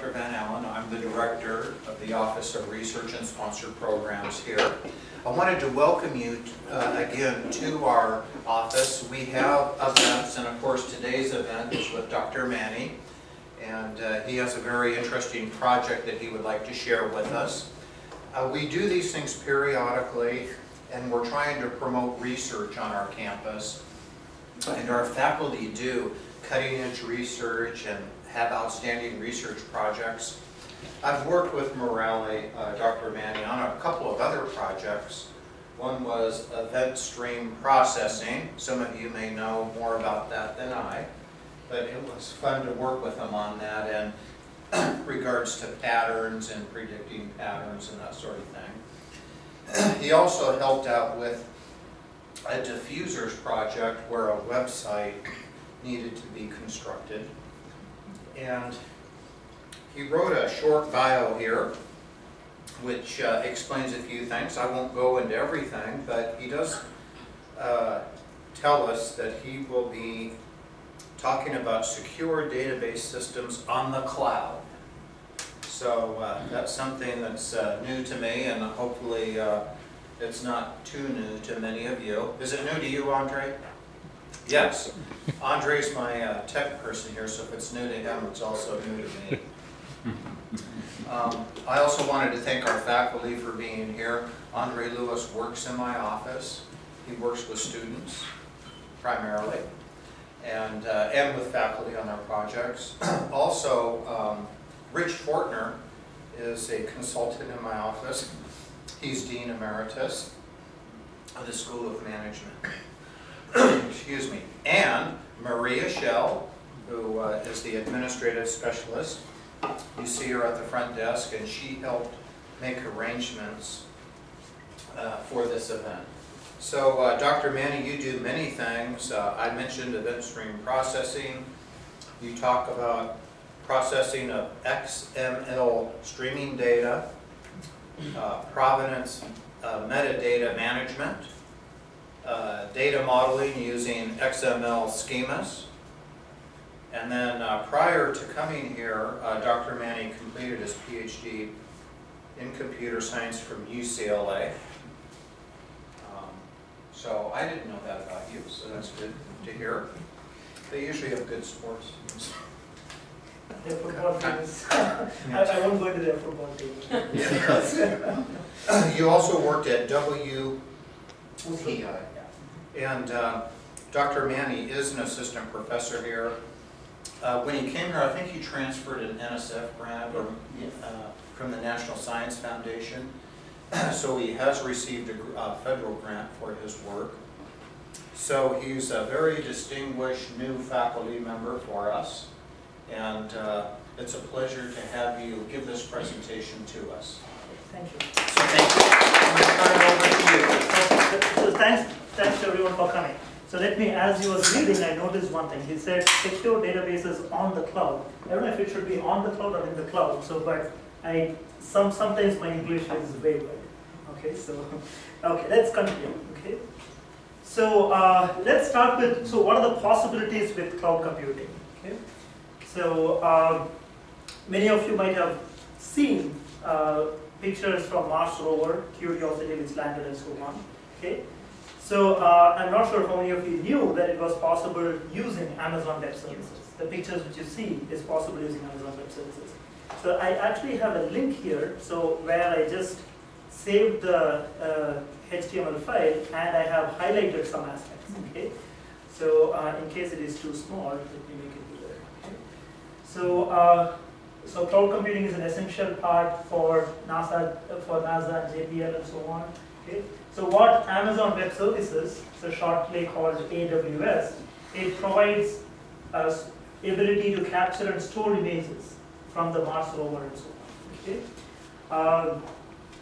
Dr. Van Allen. I'm the Director of the Office of Research and Sponsored Programs here. I wanted to welcome you again to our office. We have events, and of course today's event is with Dr. Mani, and he has a very interesting project that he would like to share with us. We do these things periodically, and we're trying to promote research on our campus, and our faculty do cutting-edge research and have outstanding research projects. I've worked with Murali, Dr. Mani, on a couple of other projects. One was event stream processing. Some of you may know more about that than I, but it was fun to work with him on that in regards to patterns and predicting patterns and that sort of thing. He also helped out with a diffusers project where a website needed to be constructed. And he wrote a short bio here which explains a few things. I won't go into everything, but he does tell us that he will be talking about secure database systems on the cloud. So that's something that's new to me, and hopefully it's not too new to many of you. Is it new to you, Andre? Yes. Andre's my tech person here, so if it's new to him, it's also new to me. I also wanted to thank our faculty for being here. Andre Lewis works in my office. He works with students, primarily, and with faculty on our projects. Also, Rich Fortner is a consultant in my office. He's Dean Emeritus of the School of Management. Excuse me. And Maria Schell, who is the administrative specialist. You see her at the front desk, and she helped make arrangements for this event. So, Dr. Mani, you do many things. I mentioned event stream processing. You talk about processing of XML streaming data, provenance metadata management, data modeling using XML schemas. And then prior to coming here, Dr. Mani completed his PhD in computer science from UCLA. So I didn't know that about you, so that's good to hear. They usually have good sports teams. Their football teams. I won't go to their football team. Yeah. You also worked at WPI. And Dr. Mani is an assistant professor here. When he came here, I think he transferred an NSF grant from the National Science Foundation. So he has received a federal grant for his work. So he's a very distinguished new faculty member for us. And it's a pleasure to have you give this presentation to us. Thank you. So thank you. I'm going to turn it over to you. So thanks to everyone for coming. So let me, as he was reading, I noticed one thing. He said secure databases on the cloud. I don't know if it should be on the cloud or in the cloud. So, but sometimes my English is very good. Okay, so let's continue. Okay, so let's start with what are the possibilities with cloud computing? Okay, so many of you might have seen pictures from Mars rover, Curiosity, which landed and so on. Okay. So I'm not sure how many of you knew that it was possible using Amazon Web Services. The pictures which you see is possible using Amazon Web Services. So I actually have a link here, so where I just saved the HTML file and I have highlighted some aspects. Okay. So in case it is too small, let me make it bigger. Okay. So cloud computing is an essential part for NASA, and JPL and so on. Okay. So what Amazon Web Services, so shortly called AWS, it provides us ability to capture and store images from the Mars rover and so on. Okay.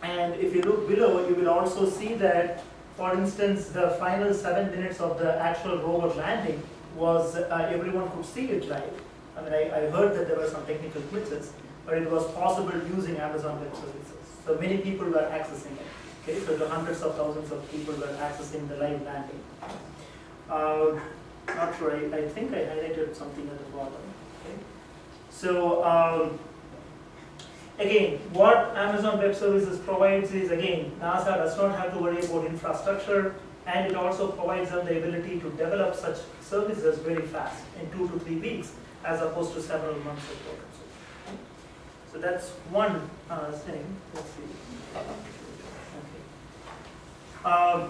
And if you look below, you will also see that, for instance, the final 7 minutes of the actual rover landing was everyone could see it live. I mean, I heard that there were some technical glitches, but it was possible using Amazon Web Services. So many people were accessing it. Okay, so the hundreds of thousands of people were accessing the live landing. Not sure, I think I highlighted something at the bottom. Okay. So again, what Amazon Web Services provides is, again, NASA does not have to worry about infrastructure, and it also provides them the ability to develop such services very fast, in 2 to 3 weeks, as opposed to several months of work. So that's one thing. Let's see. Okay.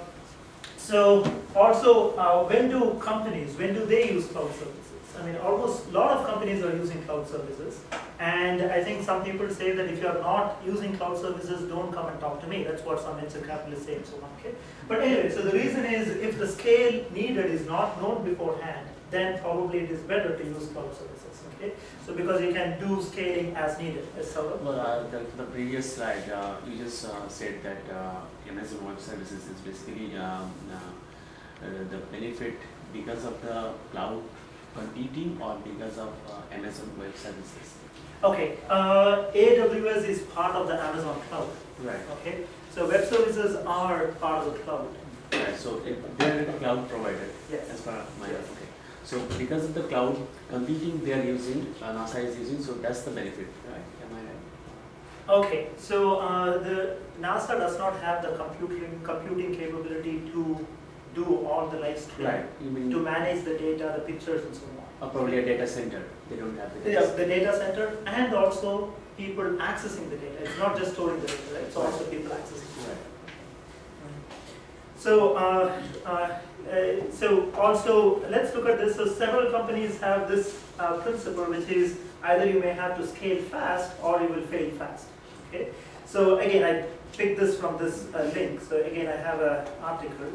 So also, when do they use cloud services? I mean, almost a lot of companies are using cloud services, and I think some people say that if you are not using cloud services, don't come and talk to me. That's what some venture capitalists say and so on. Okay. But anyway, so the reason is if the scale needed is not known beforehand, then probably it is better to use cloud services. Okay. So because you can do scaling as needed. Well, the previous slide, you just said that Amazon Web Services is basically the benefit because of the cloud competing or because of Amazon Web Services? Okay, AWS is part of the Amazon cloud. Right. Okay, so web services are part of the cloud. Right, so they're a cloud provider. Yes. As far as my Yes. okay. So because of the cloud competing, they are using, NASA is using, so that's the benefit, right? Am I right? Okay, so the NASA does not have the computing capability to do all the live stream, Right. You mean to manage the data, the pictures, and so on. probably a data center. They don't have the data Yes, center. the data center, and also people accessing the data. It's not just storing the data, right? It's also people accessing it. Right. So also, let's look at this. So several companies have this principle, which is either you may have to scale fast or you will fail fast. Okay. So again, I picked this from this link. So again, I have an article.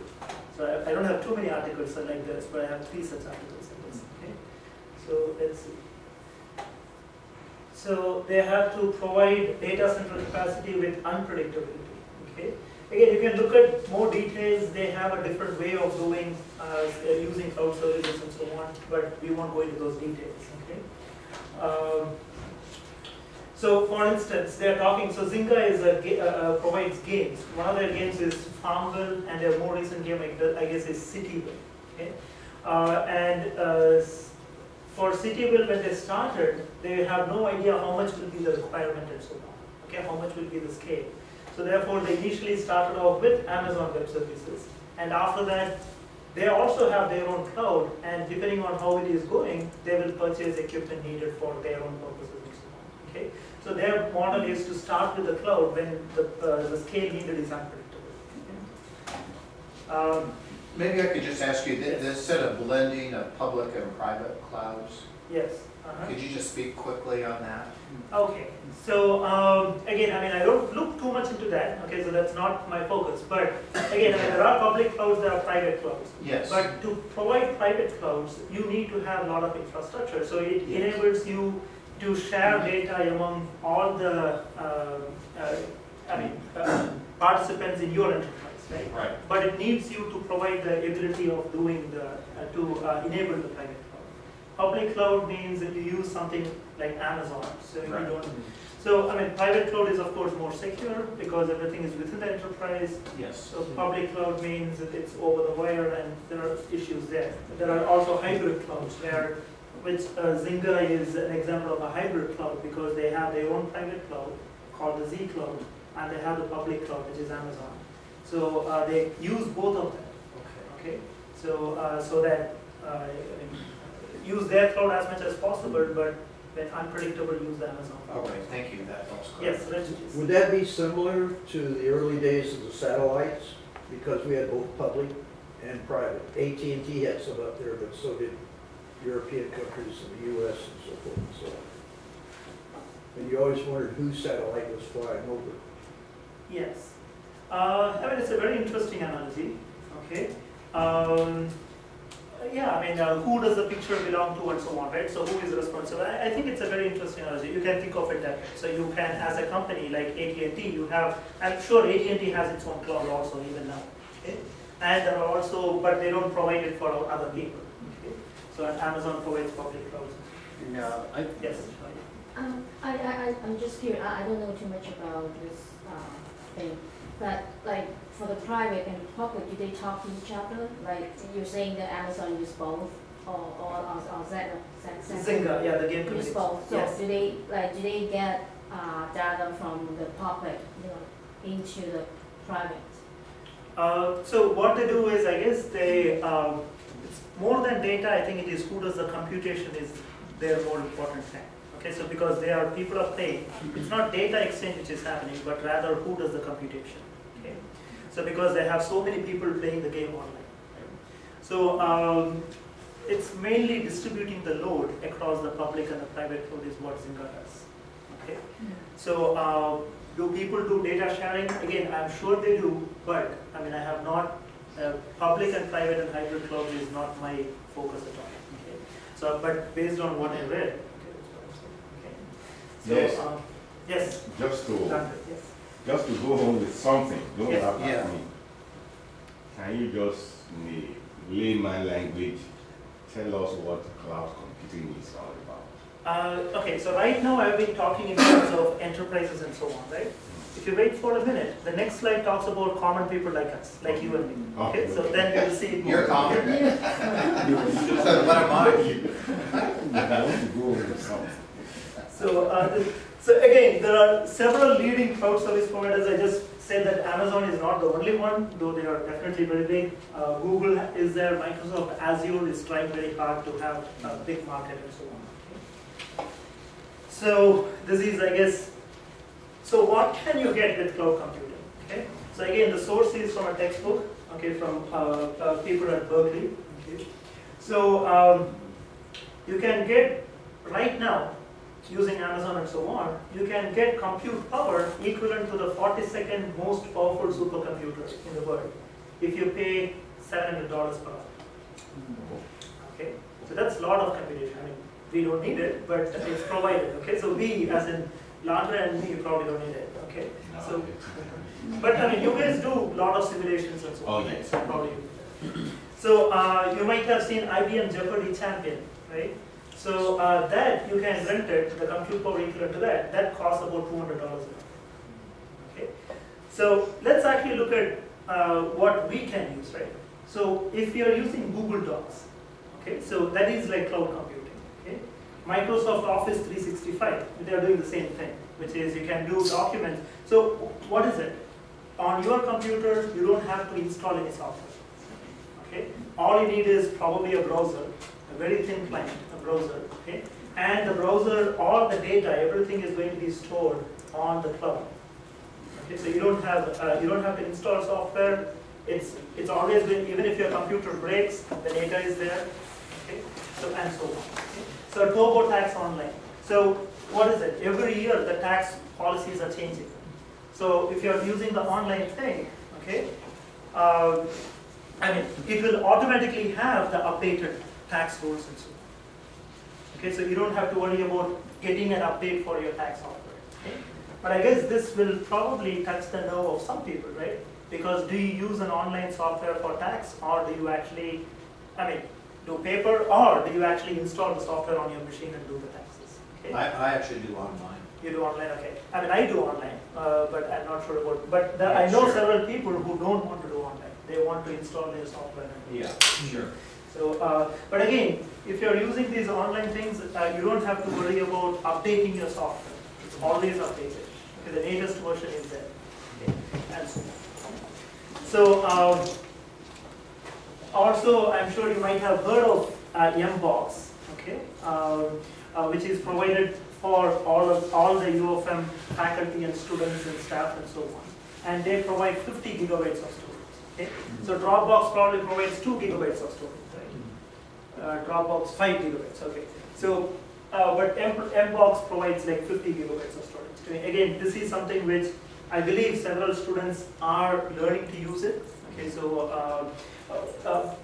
So I don't have too many articles like this, but I have 3 such articles like this. Okay. So let's see. So they have to provide data center capacity with unpredictability. Okay. Again, you can look at more details. They have a different way of doing using cloud services and so on, but we won't go into those details. Okay. So, for instance, they are talking. So Zynga is provides games. One of their games is Farmville, and their more recent game, I guess, is Cityville. Okay. For Cityville, when they started, they have no idea how much will be the requirement and so on. Okay, how much will be the scale. So therefore, they initially started off with Amazon Web Services, and after that, they also have their own cloud, and depending on how it is going, they will purchase equipment needed for their own purposes and so on. Okay, so their model is to start with the cloud when the scale needed is unpredictable. Okay. Maybe I could just ask you, this set of blending of public and private clouds, Yes. could you just speak quickly on that? Okay, so again, I mean, I don't look too much into that, okay, so that's not my focus, but again, I mean, there are public clouds, there are private clouds. Yes. But to provide private clouds, you need to have a lot of infrastructure, so it enables you to share data among all the participants in your enterprise, right? Right. But it needs you to provide the ability of doing the, enable the private cloud. Public cloud means that you use something like Amazon, so you don't. So I mean, private cloud is of course more secure because everything is within the enterprise. Yes. So public cloud means that it's over the wire, and there are issues there. There are also hybrid clouds, which Zynga is an example of a hybrid cloud because they have their own private cloud called the Z cloud, and they have the public cloud, which is Amazon. So they use both of them. Okay. So that. Use their cloud as much as possible, but when unpredictable, use the Amazon cloud. Okay, thank you. That helps. Yes, Rich. Would that be similar to the early days of the satellites? Because we had both public and private. AT&T had some up there, but so did European countries and the US and so forth and so on. And you always wondered whose satellite was flying over. Yes. I mean, it's a very interesting analogy. Okay. Yeah, I mean, who does the picture belong to and so on, right? So who is responsible? I think it's a very interesting analogy. You can think of it that way. So you can, as a company like AT&T, you have, I'm sure AT&T has its own cloud also even now. Okay? And there are also, but they don't provide it for other people. Okay? So Amazon provides public clouds. Yes. I'm just curious. I don't know too much about this thing, but like for the private and public, do they talk to each other? Like you're saying that Amazon use both, or Zynga? Zynga, yeah, the game use companies. both. So yes. do they get data from the public, into the private? So what they do is, I guess they, it's more than data, I think it is who does the computation is their more important thing. Okay, so because they are, people are playing, it's not data exchange which is happening, but rather who does the computation. Okay, so because they have so many people playing the game online. Right? So it's mainly distributing the load across the public and the private cloud is what Zynga does. Okay, so do people do data sharing? Again, I'm sure they do, but I mean, I have not, public and private and hybrid cloud is not my focus at all. Okay, so but based on what I read. So, yes. Yes. Just to Yes. just to go home with something, don't Yes. have Yeah. me. Can you just in a layman language tell us what cloud computing is all about? Okay, so right now I've been talking in terms of enterprises and so on, right? If you wait for a minute, the next slide talks about common people like us, like you and me. Okay, so then you'll see it more. You're common. So what am I? I want to go with something. So again, there are several leading cloud service providers. I just said that Amazon is not the only one, though they are definitely very big. Google is there, Microsoft Azure is trying very hard to have a big market and so on. Okay. So this is, I guess, so what can you get with cloud computing? Okay. So again, the source is from a textbook, okay, from people at Berkeley. Okay. So you can get right now, using Amazon and so on, you can get compute power equivalent to the 42nd most powerful supercomputer in the world if you pay $700 per hour. Okay, so that's a lot of computation. I mean, we don't need it, but it's provided. Okay, so we, as in Landra and me, you probably don't need it. Okay, so, but I mean, you guys do a lot of simulations and so on. Oh, yes. So probably. So you might have seen IBM Jeopardy Champion, right? So that you can rent it, the compute power equivalent to that, that costs about $200 a month. Okay. So let's actually look at what we can use, right? So if you are using Google Docs, okay, so that is like cloud computing. Okay. Microsoft Office 365, they are doing the same thing, which is you can do documents. So what is it? On your computer, you don't have to install any software. Okay. All you need is probably a browser, a very thin client, a browser, okay? And the browser, all the data, everything is going to be stored on the cloud. Okay, so you don't have to install software. It's always going, even if your computer breaks, the data is there. Okay, so and so on. Okay? So TurboTax Online. So what is it? Every year the tax policies are changing. So if you're using the online thing, okay, I mean, it will automatically have the updated tax rules and so on. Okay, so you don't have to worry about getting an update for your tax software. Okay? But I guess this will probably touch the nerve of some people, right? Because do you use an online software for tax, or do you actually, I mean, do paper, or do you actually install the software on your machine and do the taxes? Okay? I actually do online. You do online, okay. I mean, I do online, but I'm not sure about, but I know Sure. several people who don't want to do online. They want to install their software. And Yeah, sure. so, but again, if you're using these online things, you don't have to worry about updating your software. It's always updated. Okay, the latest version is there. Okay, and so on. So, also, I'm sure you might have heard of MBox, okay, which is provided for all the U of M faculty and students and staff and so on. And they provide 50 gigabytes of storage. Okay? So Dropbox probably provides 2 gigabytes of storage, right? Dropbox 5 gigabytes, okay. So, but MBox provides like 50 gigabytes of storage. Okay? Again, this is something which I believe several students are learning to use it. Okay, so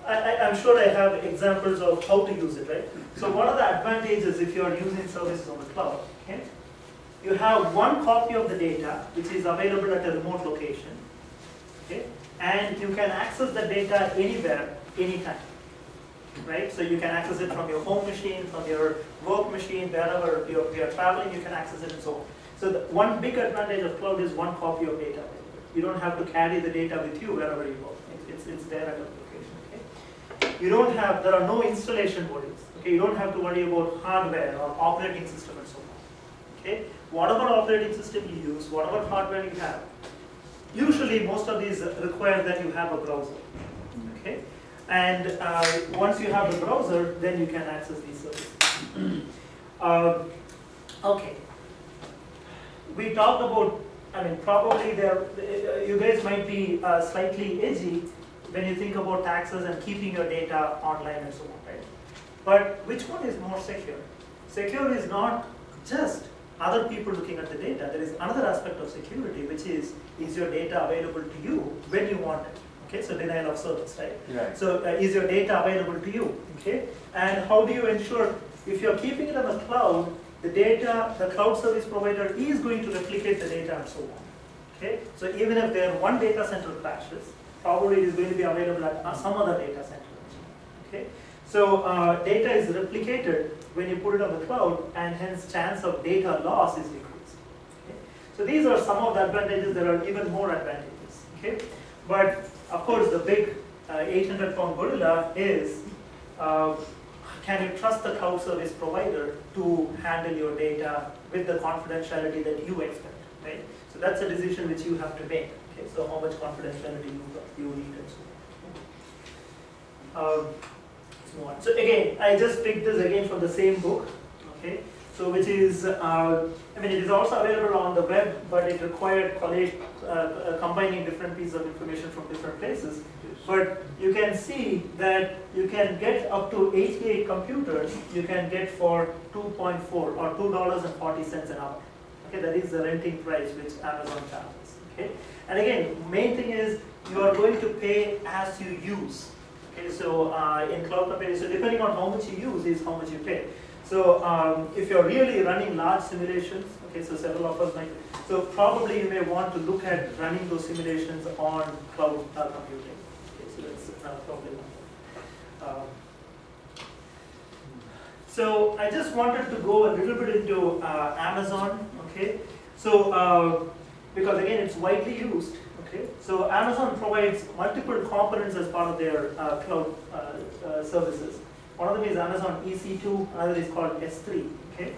I'm sure I have examples of how to use it, right? So what are the advantages if you are using services on the cloud? Okay? You have one copy of the data which is available at a remote location. Okay? And you can access the data anywhere, anytime, right? So you can access it from your home machine, from your work machine, wherever you're traveling, you can access it and so on. So the one big advantage of cloud is one copy of data. You don't have to carry the data with you wherever you go. It's there at a location. Okay? You don't have, there are no installation worries. Okay? You don't have to worry about hardware or operating system and so on. Okay? Whatever operating system you use, whatever hardware you have, usually most of these require that you have a browser. Okay? And once you have the browser, then you can access these services. Okay. We talked about, I mean, probably you guys might be slightly edgy when you think about taxes and keeping your data online and so on, right? But which one is more secure? Secure is not just other people looking at the data. There is another aspect of security, which is your data available to you when you want it? Okay, so denial of service, right? Right. So is your data available to you? Okay, and how do you ensure if you're keeping it on the cloud, the data, the cloud service provider is going to replicate the data and so on. Okay, so even if there one data center crashes, probably it is going to be available at some other data center. Okay, so data is replicated when you put it on the cloud, and hence chance of data loss is decreased. Okay? So these are some of the advantages. There are even more advantages. Okay, but of course the big 800-pound gorilla is can you trust the cloud service provider to handle your data with the confidentiality that you expect, right? So that's a decision which you have to make. Okay, so how much confidentiality you need and so on. Let's move on. So again, I just picked this again from the same book. Okay, so which is, I mean, it is also available on the web, but it required combining different pieces of information from different places. But you can see that you can get up to 88 computers you can get for $2.4 or $2.40 an hour. Okay, that is the renting price which Amazon charges. Okay, and again, main thing is you are going to pay as you use. Okay, so in cloud computing, so depending on how much you use is how much you pay. So if you're really running large simulations, okay, so several of us might, so probably you may want to look at running those simulations on cloud computing. Okay, so that's probably one. So I just wanted to go a little bit into Amazon, okay? So because again, it's widely used, okay? So Amazon provides multiple components as part of their cloud services. One of them is Amazon EC2, another is called S3, okay?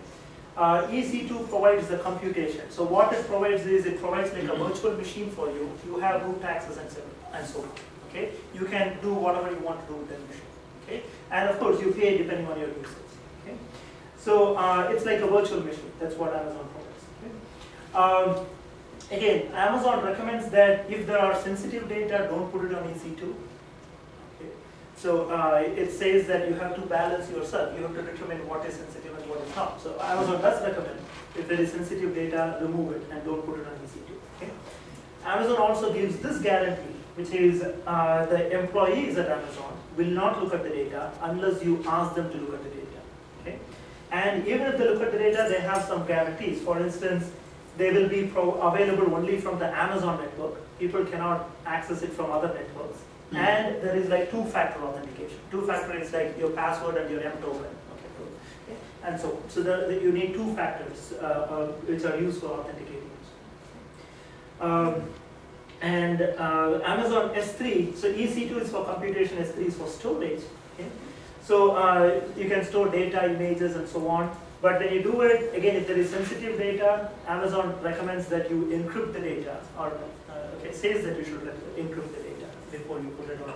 EC2 provides the computation. So what it provides is it provides like a virtual machine for you. You have root access and so on, okay? You can do whatever you want to do with that machine, okay? And of course, you pay depending on your usage, okay? So it's like a virtual machine. That's what Amazon provides, okay? Again, Amazon recommends that if there are sensitive data, don't put it on EC2. So it says that you have to balance yourself. You have to determine what is sensitive and what is not. So Amazon does recommend if there is sensitive data, remove it and don't put it on EC2. Okay? Amazon also gives this guarantee, which is the employees at Amazon will not look at the data unless you ask them to look at the data. Okay? And even if they look at the data, they have some guarantees. For instance, they will be available only from the Amazon network. People cannot access it from other networks. And there is like two-factor authentication. Two-factor is like your password and your M-token. Okay. And so you need two factors which are used for authenticating. And Amazon S3, so EC2 is for computation, S3 is for storage. Okay. So you can store data, images, and so on. But when you do it, again, if there is sensitive data, Amazon recommends that you encrypt the data, or says that you should encrypt the data before you put it on.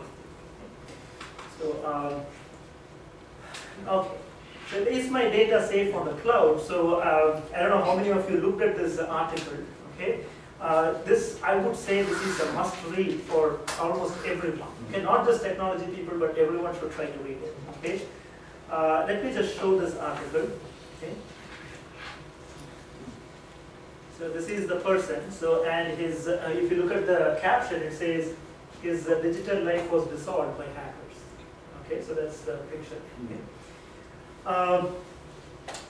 So, okay. So is my data safe on the cloud? So I don't know how many of you looked at this article. Okay, this I would say this is a must-read for almost everyone. Okay, not just technology people, but everyone should try to read it. Okay, let me just show this article. Okay. So this is the person. So and his, if you look at the caption, it says his digital life was dissolved by hackers. Okay, so that's the picture. Okay.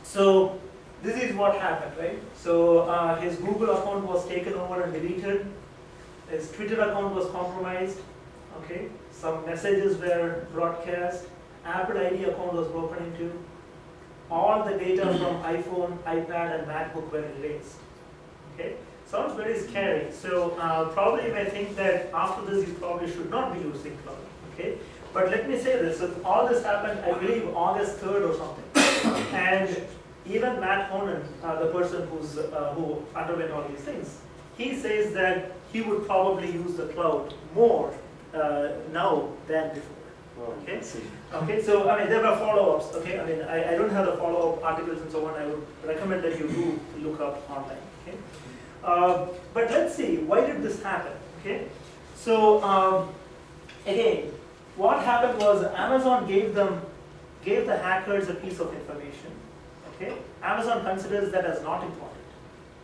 So this is what happened, right? So his Google account was taken over and deleted. His Twitter account was compromised. Okay, some messages were broadcast. Apple ID account was broken into. All the data from iPhone, iPad, and MacBook were erased. Okay, sounds very scary. So probably you may think that after this you probably should not be using cloud. Okay, but let me say this: if all this happened, I believe August 3rd or something, and even Matt Honan, the person who underwent all these things, he says that he would probably use the cloud more now than before. Okay. Okay. So I mean, there were follow-ups. Okay. I mean, I don't have the follow-up articles and so on. I would recommend that you do look up online. Okay. But let's see, why did this happen? Okay. So again, what happened was Amazon gave the hackers a piece of information. Okay. Amazon considers that as not important,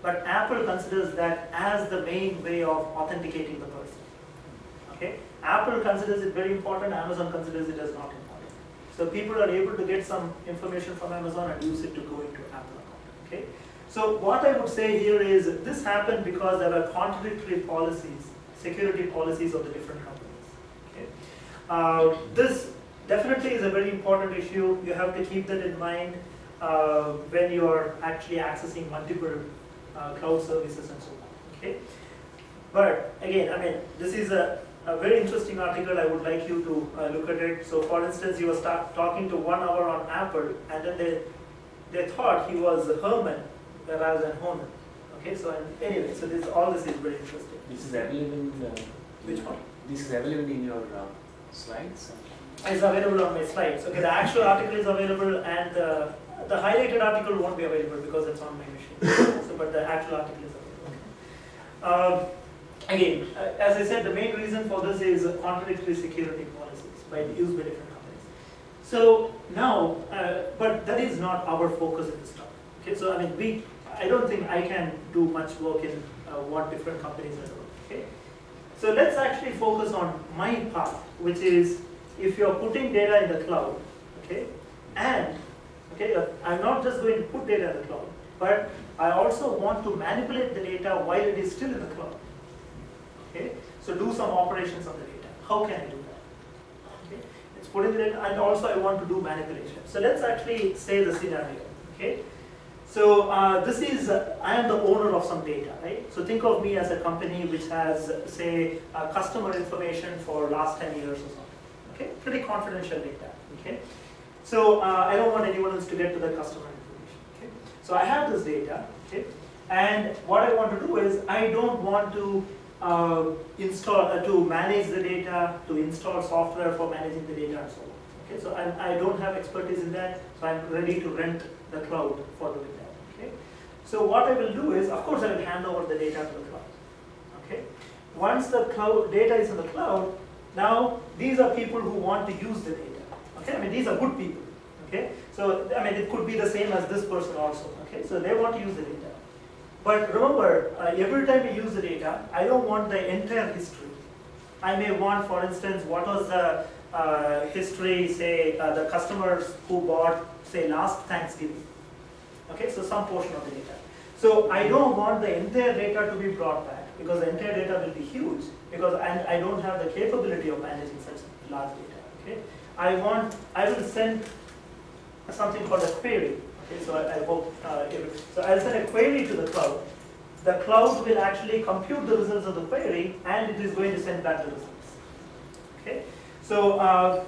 but Apple considers that as the main way of authenticating the person. Okay. Apple considers it very important, Amazon considers it as not important. So people are able to get some information from Amazon and use it to go into Apple account. Okay? So what I would say here is this happened because there were contradictory policies, security policies of the different companies. Okay? This definitely is a very important issue. You have to keep that in mind when you are actually accessing multiple cloud services and so on. Okay? But again, I mean, this is a very interesting article. I would like you to look at it. So for instance, you were talking to 1 hour on Apple, and then they thought he was Herman rather than Honan. Okay, so anyway, so all this is very interesting. This is available in which one? This is available in your slides? It's available on my slides. Okay, the actual article is available, and the highlighted article won't be available because it's on my machine. So, but the actual article is available. Okay. Again, as I said, the main reason for this is contradictory security policies used by different companies. So now, but that is not our focus in this talk. Okay, so I mean, I don't think I can do much work in what different companies are doing. Okay, so let's actually focus on my part, which is if you're putting data in the cloud, okay, and okay, I'm not just going to put data in the cloud, but I also want to manipulate the data while it is still in the cloud. Okay, so do some operations on the data. How can I do that? Okay, it's putting the data, and also I want to do manipulation. So let's actually say the scenario. Okay, so this is I am the owner of some data, right? So think of me as a company which has, say, customer information for last 10 years or something. Okay, pretty confidential data. Okay, so I don't want anyone else to get to the customer information. Okay, so I have this data. Okay, and what I want to do is I don't want to to manage the data, to install software for managing the data and so on. Okay, so I don't have expertise in that, so I'm ready to rent the cloud for doing that. Okay, so what I will do is, of course, I will hand over the data to the cloud. Okay, once the cloud data is in the cloud, now these are people who want to use the data. Okay, I mean these are good people. Okay, so I mean it could be the same as this person also. Okay, so they want to use the data. But remember, every time you use the data, I don't want the entire history. I may want, for instance, what was the history, say, the customers who bought, say, last Thanksgiving. Okay, so some portion of the data. So I don't want the entire data to be brought back, because the entire data will be huge, because I don't have the capability of managing such large data. Okay, I will send something called a query. Okay, so I hope, so I'll send a query to the cloud. The cloud will actually compute the results of the query, and it is going to send back the results. Okay, so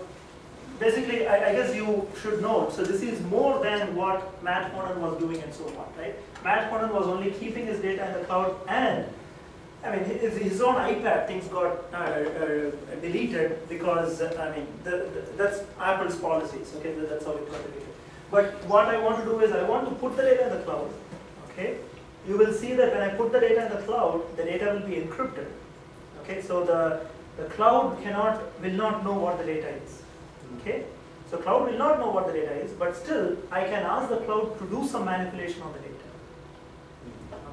basically, I guess you should know. So this is more than what Matt Honan was doing and so on, right? Matt Honan was only keeping his data in the cloud, and I mean his own iPad things got deleted because I mean that's Apple's policies. Okay, that's how it got deleted. But what I want to do is I want to put the data in the cloud. Okay, you will see that when I put the data in the cloud, the data will be encrypted. Okay, so the cloud will not know what the data is. Okay, so cloud will not know what the data is, but still I can ask the cloud to do some manipulation on the data.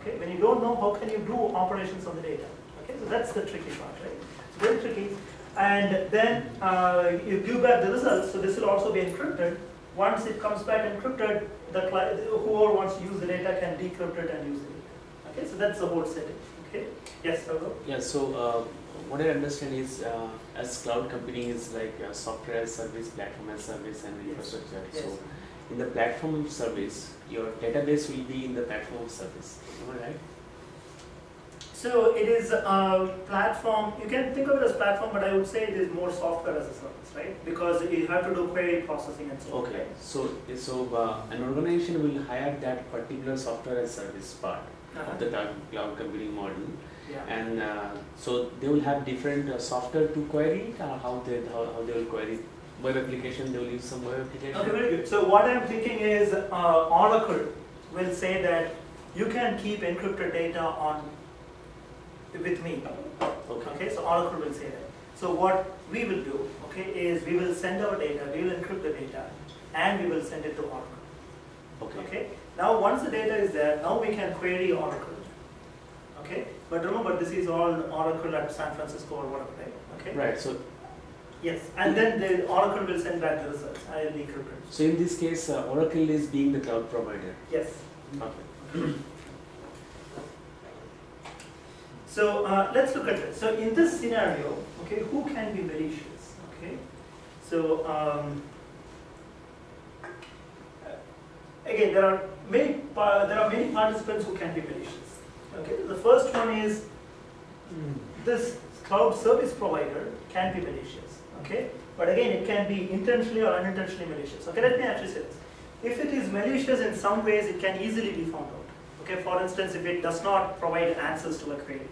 Okay, when you don't know, how can you do operations on the data? Okay, so that's the tricky part, right? It's very tricky. And then you give back the results. So this will also be encrypted. Once it comes back encrypted, whoever wants to use the data can decrypt it and use the data. Okay, so that's the whole setting. Okay. Yes, Raghu? Yeah. So what I understand is, as cloud computing is like software as service, platform as service, and infrastructure. Yes. So in the platform service, your database will be in the platform service. Am I right? So it is a platform, you can think of it as platform, but I would say it is more software as a service, right? Because you have to do query processing and so on. Okay, so an organization will hire that particular software as service part of the cloud computing model, Yeah. and so they will have different software to query, how they will query web application. They will use some web application. Okay, very good. So what I'm thinking is Oracle will say that you can keep encrypted data on with me. Okay. Okay, so Oracle will say that. So what we will do, okay, is we will send our data, we will encrypt the data, and we will send it to Oracle. Okay. Okay. Now once the data is there, now we can query Oracle. Okay. But remember, this is all Oracle at San Francisco or whatever, right? Okay. Right. So yes, and then the Oracle will send back the results. I will decrypt it. so in this case, Oracle is being the cloud provider. Yes. Okay. So let's look at this. So in this scenario, okay, who can be malicious? Okay, so again, there are many participants who can be malicious. Okay, the first one is this cloud service provider can be malicious. Okay, but again, it can be intentionally or unintentionally malicious. Okay, let me actually say this. If it is malicious in some ways, it can easily be found out. Okay, for instance, if it does not provide answers to a query.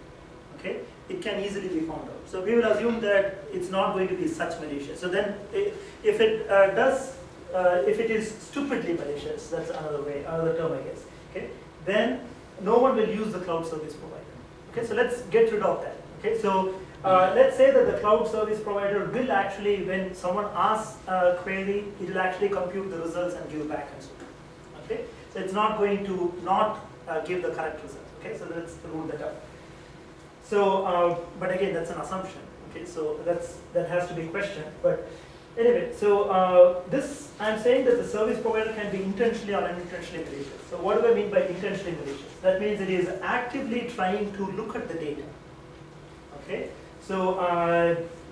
Okay, it can easily be found out. So we will assume that it's not going to be such malicious. So then, if it is stupidly malicious, that's another term, I guess. Okay, then no one will use the cloud service provider. Okay, so let's get rid of that. Okay, so let's say that the cloud service provider will actually, when someone asks a query, it will actually compute the results and give back and so on. Okay, so it's not going to not give the correct result. Okay, so let's rule that out. So, but again, that's an assumption. Okay, so that has to be questioned. But anyway, so I'm saying that the service provider can be intentionally or unintentionally malicious. So what do I mean by intentionally malicious? That means it is actively trying to look at the data. Okay, so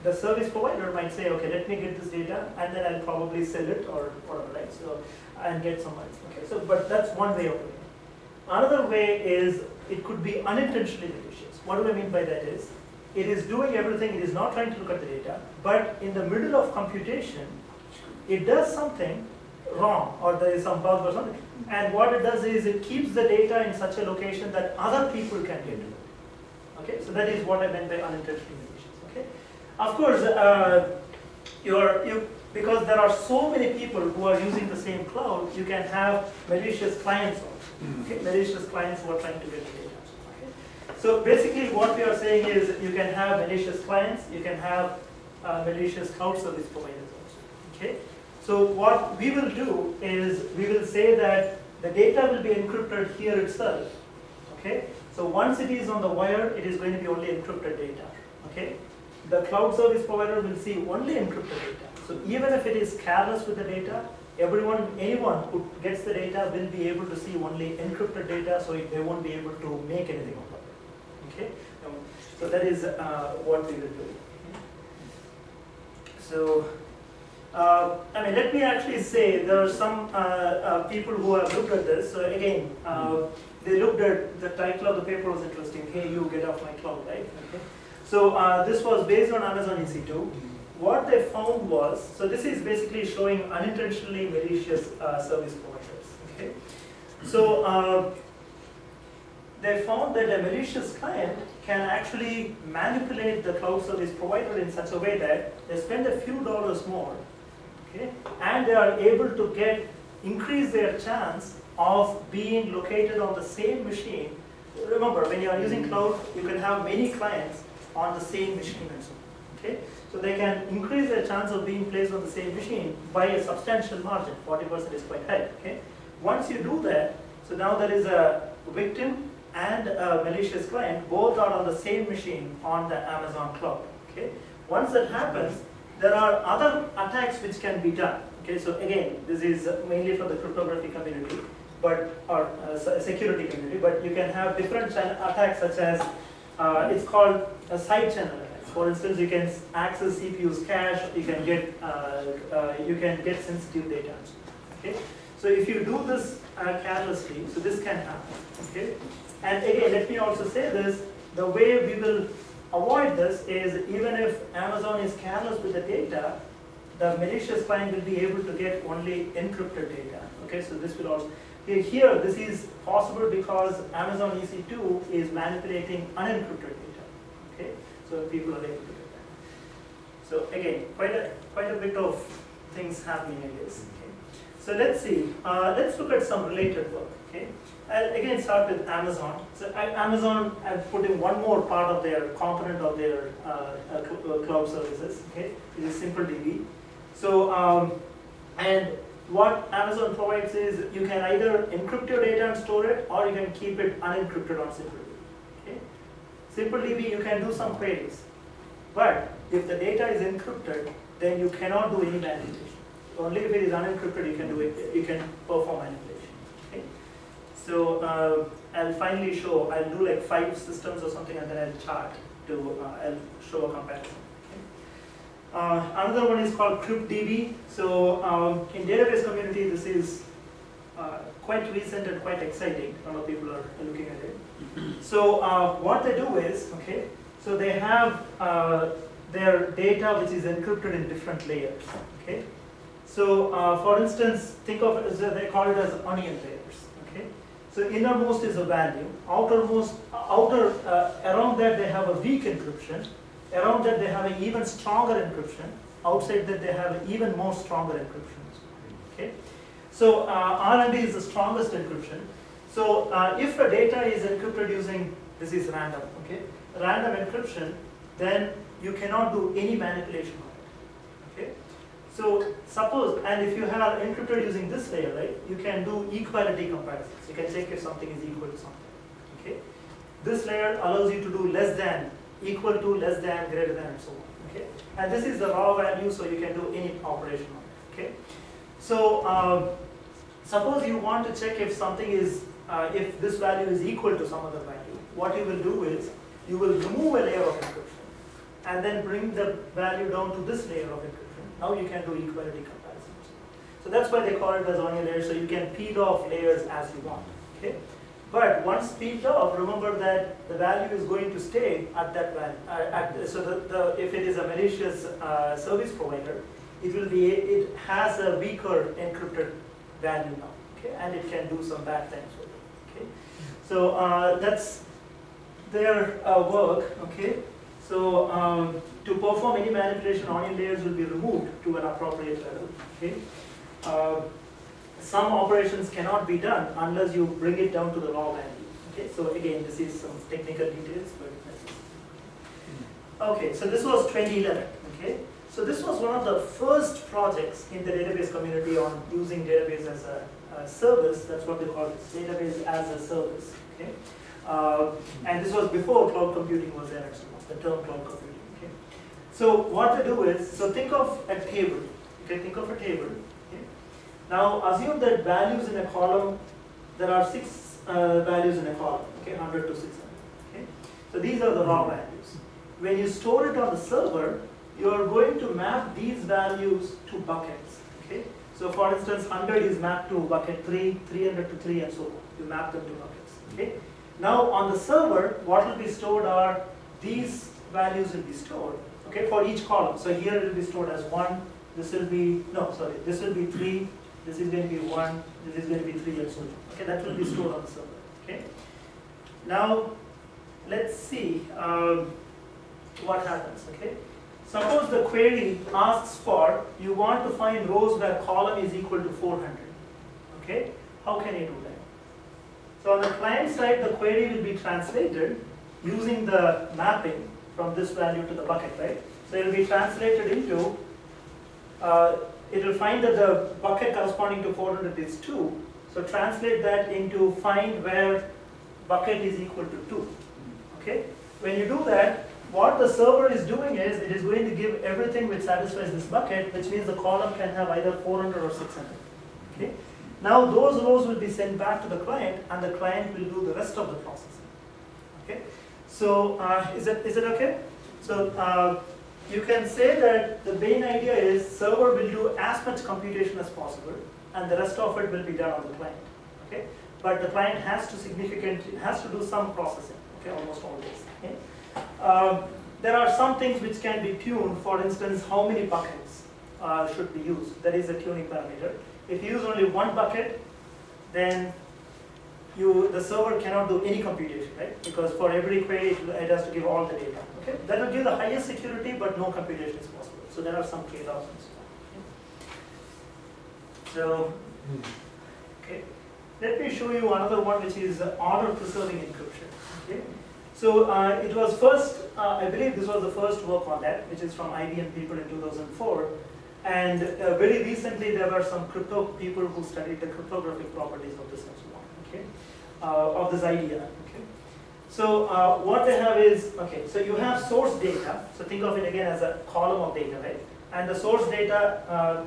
the service provider might say, okay, let me get this data, and then I'll probably sell it or whatever, right? So and get some money. Okay, so but that's one way of doing it. Another way is it could be unintentionally malicious. What do I mean by that is, it is doing everything, it is not trying to look at the data, but in the middle of computation, it does something wrong, or there is some bug or something. And what it does is it keeps the data in such a location that other people can get to it. Okay, so that is what I meant by unintentionally malicious. Okay, of course, because there are so many people who are using the same cloud, you can have malicious clients also. Okay, malicious clients who are trying to get the data. So basically what we are saying is you can have malicious clients, you can have malicious cloud service providers also. Okay? So what we will do is we will say that the data will be encrypted here itself. Okay? So once it is on the wire, it is going to be only encrypted data. Okay? The cloud service provider will see only encrypted data. So even if it is careless with the data, anyone who gets the data will be able to see only encrypted data, so they won't be able to make anything of it. Okay, so that is what we will do. So, I mean, let me actually say there are some people who have looked at this. So again, they looked at the title of the paper was interesting. Hey, you get off my cloud, right? Okay. So this was based on Amazon EC2. What they found was, so this is basically showing unintentionally malicious service providers. Okay, so. They found that a malicious client can actually manipulate the cloud service provider in such a way that they spend a few dollars more, okay, and they are able to increase their chance of being located on the same machine. Remember, when you are using cloud, you can have many clients on the same machine and so on. Okay, so they can increase their chance of being placed on the same machine by a substantial margin. 40% is quite high. Okay, once you do that, so now there is a victim and a malicious client, both are on the same machine on the Amazon cloud. Okay, once that happens, there are other attacks which can be done. Okay, so again, this is mainly for the cryptography community, or security community, but you can have different attacks such as it's called a side channel attacks. For instance, you can access CPU's cache, you can get sensitive data. Okay, so if you do this carelessly, so this can happen. Okay. And again, let me also say this, the way we will avoid this is even if Amazon is careless with the data, the malicious client will be able to get only encrypted data. Okay, so this will also, here this is possible because Amazon EC2 is manipulating unencrypted data. Okay, so people are able to get that. So again, quite a bit of things happening in this. Okay, so let's see. Let's look at some related work. Okay, I'll again start with Amazon. So Amazon, I've put in one more part of their component of their cloud services. Okay, it is SimpleDB. So and what Amazon provides is you can either encrypt your data and store it, or you can keep it unencrypted on SimpleDB. Okay, SimpleDB you can do some queries, but if the data is encrypted, then you cannot do any manipulation. Only if it is unencrypted you can do it. You can perform manipulation. Okay, so I'll finally show. I'll do like 5 systems or something, and then I'll chart to. I'll show a comparison. Another one is called CryptDB. So in database community, this is quite recent and quite exciting. A lot of people are looking at it. So what they do is, okay, so they have their data which is encrypted in different layers. Okay, so for instance, think of it as they call it as onion layers. Okay, so innermost is a value, outermost, around that they have a weak encryption. Around that they have an even stronger encryption. Outside that they have an even more stronger encryption. Okay, so R&D is the strongest encryption. So if the data is encrypted using, this is random, okay, random encryption, then you cannot do any manipulation on it. Okay, so suppose, and if you have encrypted using this layer, right, you can do equality comparisons. You can check if something is equal to something. Okay, this layer allows you to do less than, equal to, less than, greater than, and so on. Okay, and this is the raw value, so you can do any operation on it. Okay, so suppose you want to check if something is, if this value is equal to some other value. What you will do is you will remove a layer of encryption and then bring the value down to this layer of encryption. Now you can do equality comparisons. So that's why they call it as onion layer. So you can peel off layers as you want. Okay. But once peeled off, remember that the value is going to stay at that value. So if it is a malicious service provider, it has a weaker encrypted value now, okay, and it can do some bad things with it. Okay, so that's their work. Okay, so to perform any manipulation, onion layers will be removed to an appropriate level. Okay. Some operations cannot be done unless you bring it down to the raw value. Okay, so again, this is some technical details, but okay. So this was 2011. Okay, so this was one of the first projects in the database community on using database as a service. That's what they call it, database as a service. Okay, and this was before cloud computing was there, actually, the term cloud computing. Okay, so what to do is, so think of a table. Okay, think of a table. Now assume that values in a column, there are 6 values in a column, okay, 100 to 600. Okay? So these are the raw values. When you store it on the server, you are going to map these values to buckets. Okay? So for instance, 100 is mapped to bucket 3, 300 to 3, and so on. You map them to buckets. Okay? Now on the server, what will be stored are these values will be stored, okay, for each column. So here it will be stored as 1, this will be, no, sorry, this will be 3, this is going to be 1, this is going to be 3, and so on. Okay, that will be stored on the server. Okay. Now, let's see what happens. Okay. Suppose the query asks for, you want to find rows where column is equal to 400. Okay. How can you do that? So on the client side, the query will be translated using the mapping from this value to the bucket, right? So it will be translated into. It will find that the bucket corresponding to 400 is 2. So translate that into find where bucket is equal to 2. Okay? When you do that, what the server is doing is it is going to give everything which satisfies this bucket, which means the column can have either 400 or 600. Okay? Now those rows will be sent back to the client, and the client will do the rest of the processing. Okay? So is it okay? So you can say that the main idea is server will do as much computation as possible, and the rest of it will be done on the client. Okay, but the client has to do some processing. okay, almost always. Okay? There are some things which can be tuned. For instance, how many buckets should be used. That is a tuning parameter. If you use only one bucket, then the server cannot do any computation, right? Because for every query, it has to give all the data. Okay, that will give the highest security, but no computation is possible. So there are some trade-offs and so on. So, okay, let me show you another one, which is order-preserving encryption. Okay, so it was first, I believe this was the first work on that, which is from IBM people in 2004. And very recently, there were some crypto people who studied the cryptographic properties of this and so on. Okay, of this idea. Okay, so what they have is, okay, so you have source data. So think of it again as a column of data, right? And the source data,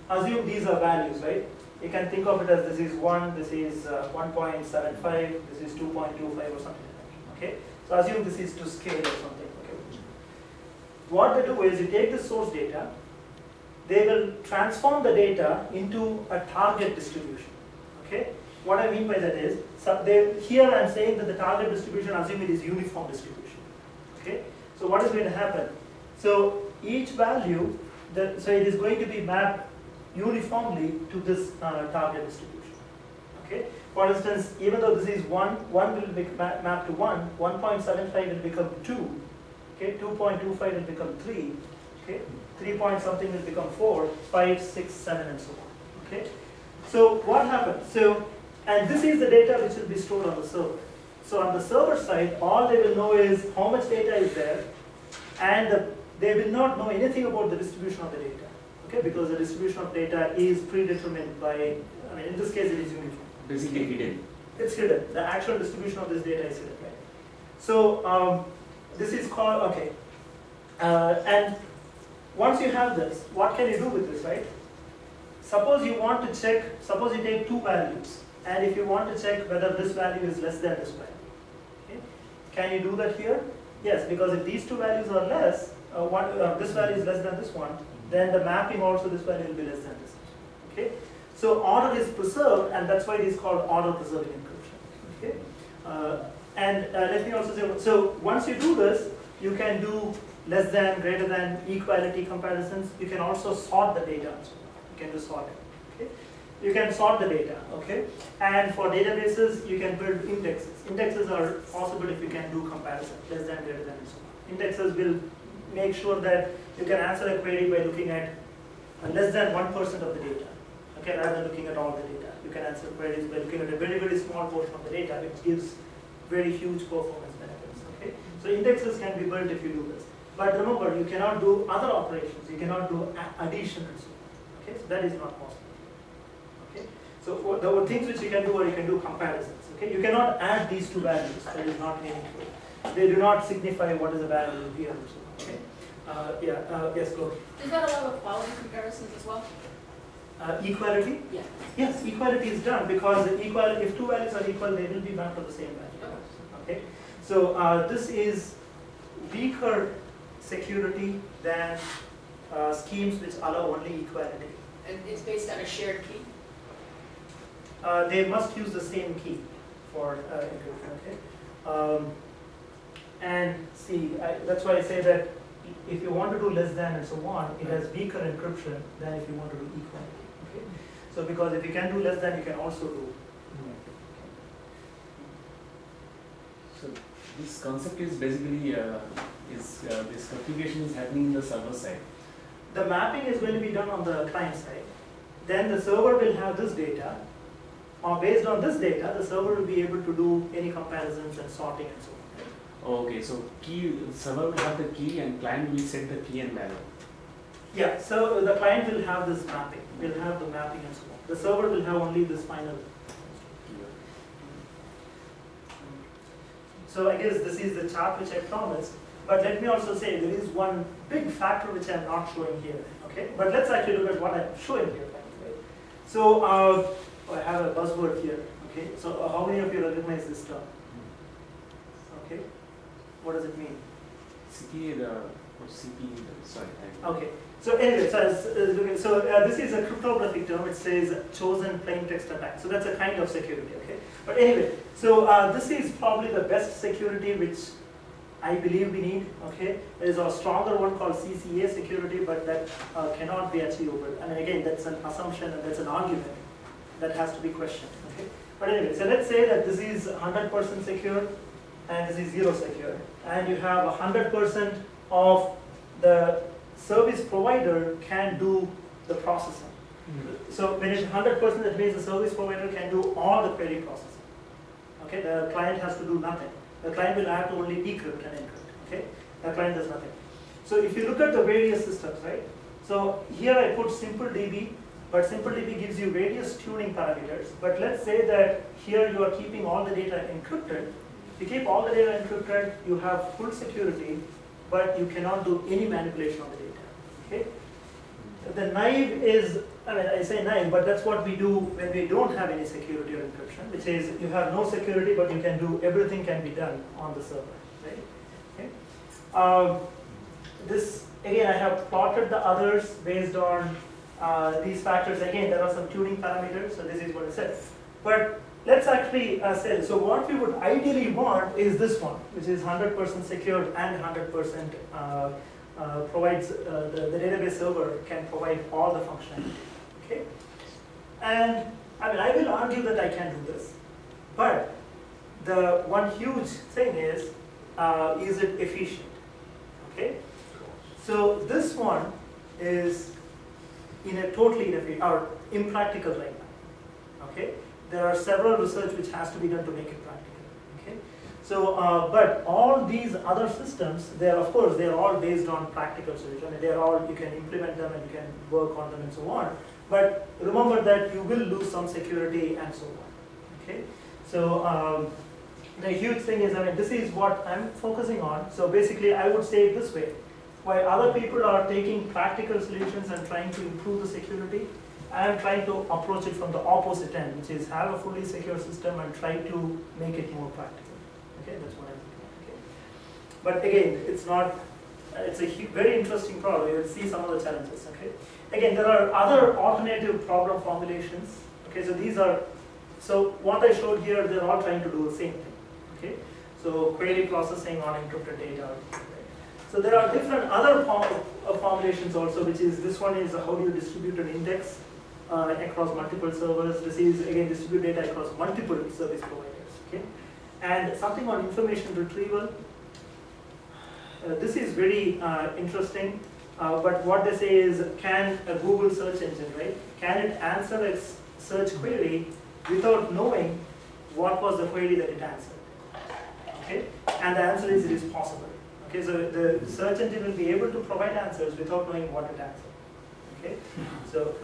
assume these are values, right? You can think of it as this is 1, this is 1.75, this is 2.25 or something like that. Okay, so assume this is to scale or something. Okay, what they do is you take the source data. They will transform the data into a target distribution. Okay, what I mean by that is, so here I am saying that the target distribution, assume it is uniform distribution. Okay, so what is going to happen? So each value, so it is going to be mapped uniformly to this target distribution. Okay, for instance, even though this is 1 will be mapped to 1, 1.75 will become 2. Okay, 2.25 will become 3. Okay, 3 point something will become 4, 5, 6, 7, and so on. Okay, so what happens? So, and this is the data which will be stored on the server. So on the server side, all they will know is how much data is there, and they will not know anything about the distribution of the data. Okay, because the distribution of data is predetermined by, I mean, in this case, it is uniform. Basically hidden. It's hidden. The actual distribution of this data is hidden, right? So this is called, okay, and once you have this, what can you do with this, right? Suppose you want to check, suppose you take two values, and if you want to check whether this value is less than this value, okay? Can you do that here? Yes, because if these two values are less, this value is less than this one, then the mapping also this value will be less than this. Okay? So order is preserved, and that's why it is called order preserving encryption. Okay? Let me also say, so once you do this, you can do less than, greater than, equality comparisons. You can also sort the data. You can do sorting. Okay? You can sort the data. Okay? And for databases, you can build indexes. Indexes are possible if you can do comparison, less than, greater than, and so on. Indexes will make sure that you can answer a query by looking at less than 1% of the data. Okay, rather than looking at all the data. You can answer queries by looking at a very, very small portion of the data, which gives very huge performance benefits. Okay? So indexes can be built if you do this. But remember, you cannot do other operations. You cannot do addition and so on. Okay, so that is not possible. Okay, so the things which you can do are you can do comparisons. Okay, you cannot add these two values. That is not meaningful. They do not signify what is the value here. Okay, yes, go. Does that allow quality comparisons as well? Equality? Yeah. Yes, equality is done because if two values are equal, they will be mapped to the same value. Okay, so this is weaker security than schemes which allow only equality. And it's based on a shared key? They must use the same key for encryption. Okay? And see, that's why I say that if you want to do less than and so on, it has weaker encryption than if you want to do equality. Okay? So because if you can do less than, you can also do. So this concept is basically this configuration is happening in the server side. The mapping is going to be done on the client side. Then the server will have this data. Based on this data, the server will be able to do any comparisons and sorting and so on. Okay, so server will have the key and client will set the key and value. Yeah, so the client will have this mapping, will have the mapping and so on. The server will have only this final. So I guess this is the chart which I promised. But let me also say there is one big factor which I am not showing here. Okay, but let's actually look at what I'm showing here. Right? So I have a buzzword here. Okay, so how many of you recognize this term? Okay, what does it mean? Basically, For CPU, sorry. Okay. So anyway, this is a cryptographic term. It says chosen plain text attack. So that's a kind of security. Okay. But anyway, so this is probably the best security which I believe we need. Okay. There is a stronger one called CCA security, but that cannot be achievable. I mean, again, that's an assumption and that's an argument that has to be questioned. Okay. But anyway, so let's say that this is 100% secure and this is 0 secure, and you have 100% of the service provider can do the processing. So when it's 100%, that means the service provider can do all the query processing. Okay, the client has to do nothing. The client will have to only decrypt and encrypt. Okay, the client does nothing. So if you look at the various systems, right? So here I put SimpleDB, but SimpleDB gives you various tuning parameters. But let's say that here you are keeping all the data encrypted. If you keep all the data encrypted, you have full security, but you cannot do any manipulation of the data. Okay? The naive is, I mean, I say naive, but that's what we do when we don't have any security or encryption, which is you have no security, but you can do, everything can be done on the server, right? Okay? This, again, I have plotted the others based on these factors. Again, there are some tuning parameters, so this is what I said. But let's actually say, so what we would ideally want is this one, which is 100% secured and 100% provides, the database server can provide all the functionality, okay? And I mean, I will argue that I can do this, but the one huge thing is it efficient, okay? So this one is in a totally inefficient, or impractical right now, okay? There are several research which has to be done to make it practical, okay? So, but all these other systems, they're, of course, they're all based on practical solutions. I mean, they're all, you can implement them and you can work on them and so on. But remember that you will lose some security and so on, okay? So, the huge thing is, I mean, this is what I'm focusing on. So basically, I would say it this way. While other people are taking practical solutions and trying to improve the security, I am trying to approach it from the opposite end, which is have a fully secure system and try to make it more practical. Okay, that's what I'm doing. Okay. But again, it's not, it's a very interesting problem. You will see some of the challenges. Okay. Again, there are other alternative problem formulations. Okay, so these are, so what I showed here, they're all trying to do the same thing. Okay, so query processing on encrypted data. Right? So there are different other formulations also, which is, this one is how do you distribute an index across multiple servers. This is again distribute data across multiple service providers. Okay, and something on information retrieval. This is very interesting. But what they say is, can a Google search engine, right? Can it answer a search query without knowing what was the query that it answered? Okay, and the answer is it is possible. Okay, so the search engine will be able to provide answers without knowing what it answered. Okay, so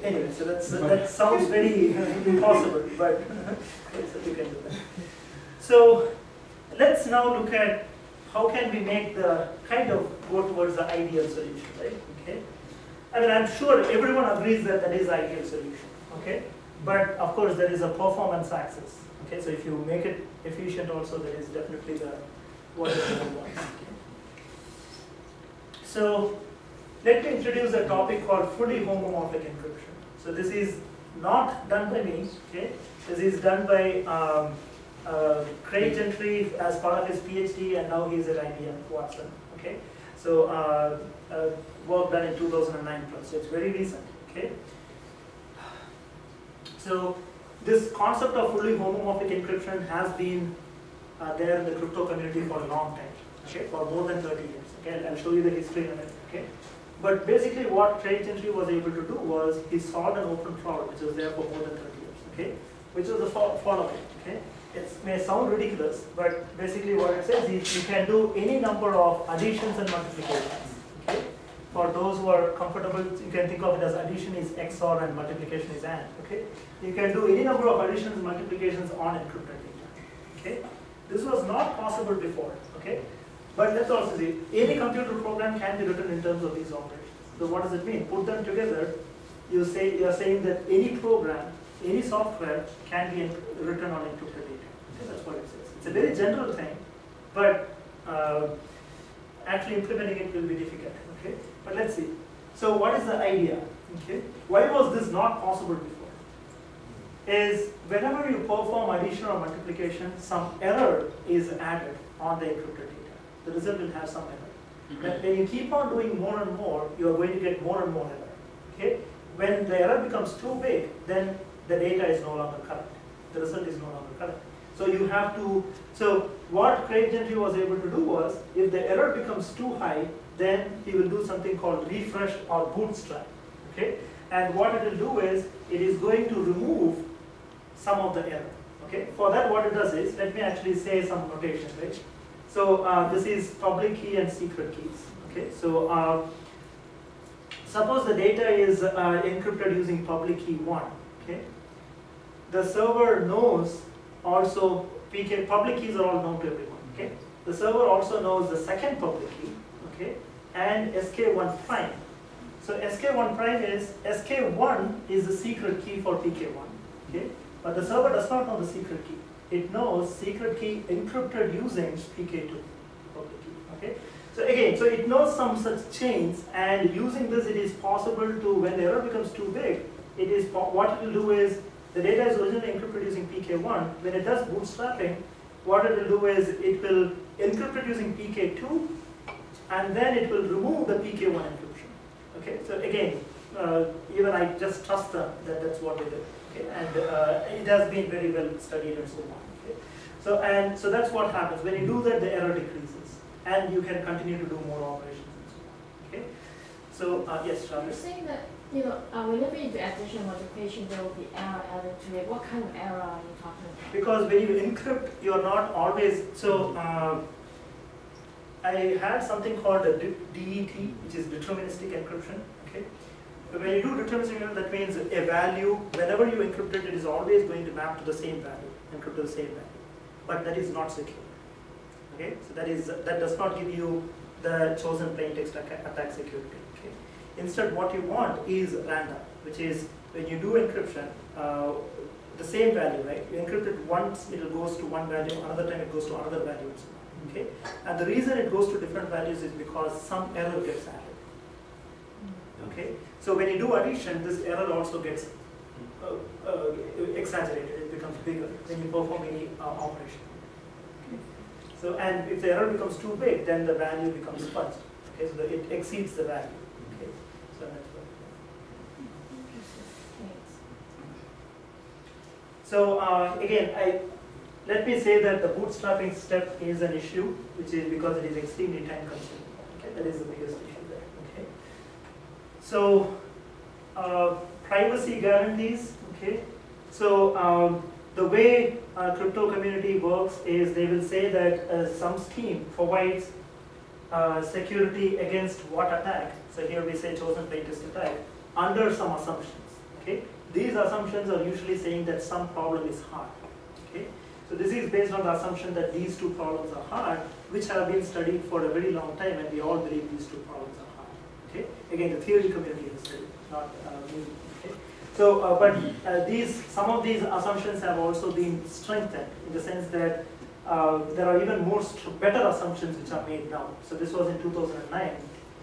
anyway, so that sounds very impossible, but so you can do that. So let's now look at how can we make the kind of go towards the ideal solution, right? Okay, I mean, I'm sure everyone agrees that that is the ideal solution. Okay, but of course there is a performance axis. Okay, so if you make it efficient, also that is definitely the what everyone wants. Okay? So let me introduce a topic called fully homomorphic encryption. So this is not done by me. Okay, this is done by Craig Gentry as part of his PhD, and now he's at IBM Watson. Okay, so work done in 2009 plus. So it's very recent. Okay, so this concept of fully homomorphic encryption has been there in the crypto community for a long time. Okay, for more than 30 years. Okay, I'll show you the history in a minute. Okay, but basically what Craig Gentry was able to do was he solved an open cloud which was there for more than 30 years. Okay, which was the following. Okay, it may sound ridiculous, but basically what it says is you can do any number of additions and multiplications. Okay, for those who are comfortable, you can think of it as addition is XOR and multiplication is AND. Okay, you can do any number of additions and multiplications on encrypted data. Okay, this was not possible before. Okay. But let's also see, any computer program can be written in terms of these operations. So what does it mean? Put them together, you are saying that any program, any software can be written on encrypted data. Okay, that's what it says. It's a very general thing, but actually implementing it will be difficult. Okay, but let's see. So what is the idea? Okay, why was this not possible before? Is whenever you perform addition or multiplication, some error is added on the encrypted data. The result will have some error. But when you keep on doing more and more, you are going to get more and more error. Okay? When the error becomes too big, then the data is no longer correct. The result is no longer correct. So you have to, so what Craig Gentry was able to do was, if the error becomes too high, then he will do something called refresh or bootstrap. Okay? And what it will do is, it is going to remove some of the error. Okay? For that, what it does is, let me actually say some notation, right? So this is public key and secret keys. Okay? So suppose the data is encrypted using public key 1. Okay? The server knows also public keys are all known to everyone. Okay? The server also knows the second public key. Okay? And SK1 prime. So SK1 prime is SK1 is the secret key for PK1. Okay? But the server does not know the secret key. It knows secret key encrypted using PK2 public key. Okay? So again, so it knows some such chains, and using this, it is possible to, when the error becomes too big, it is what it will do is, the data is originally encrypted using PK1. When it does bootstrapping, what it will do is it will encrypt it using PK2, and then it will remove the PK1 encryption. Okay, so again, even I just trust them that that's what they did. Okay, and it has been very well studied and so on. Okay, so that's what happens when you do that. The error decreases, and you can continue to do more operations and so on. Okay, so yes, Charlie. You're saying that whenever you do addition or multiplication, there will be error added to it. What kind of error are you talking about? Because when you encrypt, you are not always so. I had something called a DET, which is deterministic encryption. Okay, so when you do deterministic encryption, that means a value. Whenever you encrypt it, it is always going to map to the same value, encrypt to the same value. But that is not secure. Okay, so that does not give you the chosen plain text attack security. Okay, instead, what you want is random, which is when you do encryption, the same value, right? You encrypt it once, it goes to one value. Another time, it goes to another value. And so on. Okay, and the reason it goes to different values is because some error gets added. Okay, so when you do addition, this error also gets exaggerated. It becomes bigger when you perform any operation. Okay. So, and if the error becomes too big, then the value becomes fudged. Okay, so it exceeds the value. Okay, so that's what. So again, let me say that the bootstrapping step is an issue, which is because it is extremely time consuming. Okay, that is the biggest issue there. Okay, so privacy guarantees. Okay, so the way crypto community works is they will say that some scheme provides security against what attack. So here we say chosen plaintext attack under some assumptions. Okay, these assumptions are usually saying that some problem is hard. Okay. So this is based on the assumption that these two problems are hard, which have been studied for a very long time, and we all believe these two problems are hard. Okay. Again, the theory community has studied, not me. Okay. So, but some of these assumptions have also been strengthened in the sense that there are even better assumptions which are made now. So this was in 2009.